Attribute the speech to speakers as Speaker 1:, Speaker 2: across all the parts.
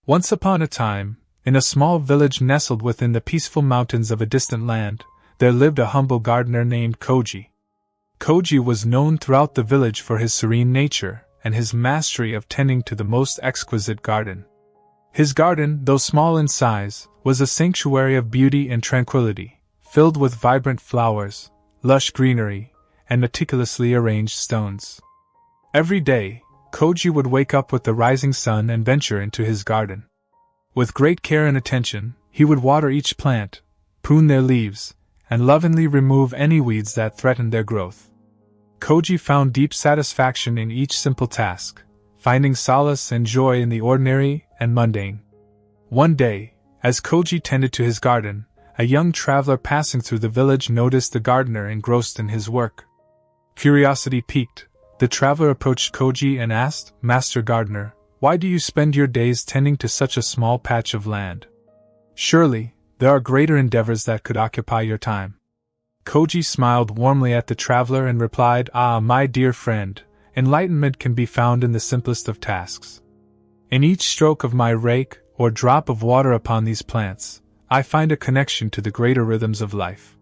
Speaker 1: Once upon a time, in a small village nestled within the peaceful mountains of a distant land, there lived a humble gardener named Koji. Koji was known throughout the village for his serene nature and his mastery of tending to the most exquisite garden. His garden, though small in size, was a sanctuary of beauty and tranquility, filled with vibrant flowers, lush greenery, and meticulously arranged stones. Every day, Koji would wake up with the rising sun and venture into his garden. With great care and attention, he would water each plant, prune their leaves, and lovingly remove any weeds that threatened their growth. Koji found deep satisfaction in each simple task, finding solace and joy in the ordinary and mundane. One day, as Koji tended to his garden, a young traveler passing through the village noticed the gardener engrossed in his work. Curiosity piqued, the traveler approached Koji and asked, "Master Gardener, why do you spend your days tending to such a small patch of land? Surely, there are greater endeavors that could occupy your time." Koji smiled warmly at the traveler and replied, "Ah, my dear friend, enlightenment can be found in the simplest of tasks. In each stroke of my rake, or drop of water upon these plants, I find a connection to the greater rhythms of life.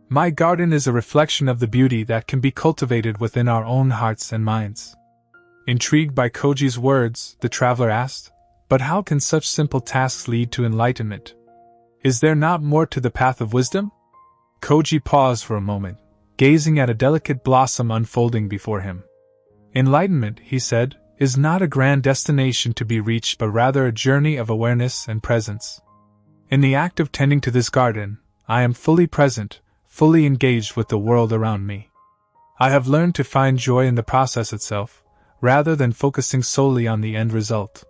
Speaker 1: My garden is a reflection of the beauty that can be cultivated within our own hearts and minds." Intrigued by Koji's words, the traveler asked, "But how can such simple tasks lead to enlightenment? Is there not more to the path of wisdom?" Koji paused for a moment, gazing at a delicate blossom unfolding before him. "Enlightenment," he said, "is not a grand destination to be reached but rather a journey of awareness and presence. In the act of tending to this garden, I am fully present, fully engaged with the world around me. I have learned to find joy in the process itself, rather than focusing solely on the end result."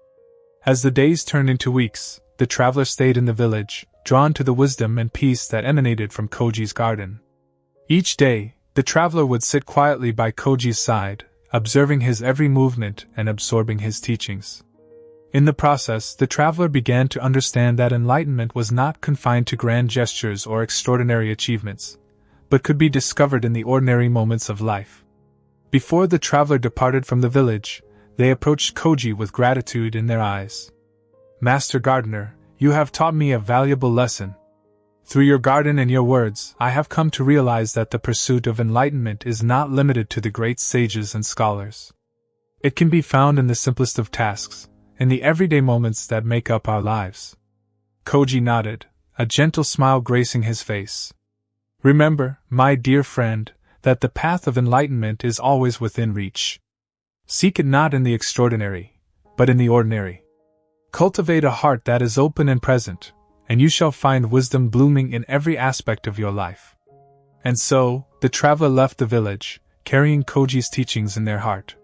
Speaker 1: As the days turned into weeks, the traveler stayed in the village, drawn to the wisdom and peace that emanated from Koji's garden. Each day, the traveler would sit quietly by Koji's side, observing his every movement and absorbing his teachings. In the process, the traveler began to understand that enlightenment was not confined to grand gestures or extraordinary achievements, but could be discovered in the ordinary moments of life. Before the traveler departed from the village, they approached Koji with gratitude in their eyes. "Master Gardener, you have taught me a valuable lesson. Through your garden and your words, I have come to realize that the pursuit of enlightenment is not limited to the great sages and scholars. It can be found in the simplest of tasks, in the everyday moments that make up our lives." Koji nodded, a gentle smile gracing his face. "Remember, my dear friend, that the path of enlightenment is always within reach. Seek it not in the extraordinary, but in the ordinary. Cultivate a heart that is open and present, and you shall find wisdom blooming in every aspect of your life." And so, the traveler left the village, carrying Koji's teachings in their heart.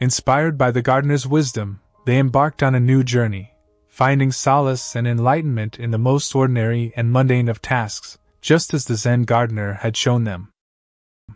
Speaker 1: Inspired by the gardener's wisdom, they embarked on a new journey, finding solace and enlightenment in the most ordinary and mundane of tasks, just as the Zen Gardener had shown them.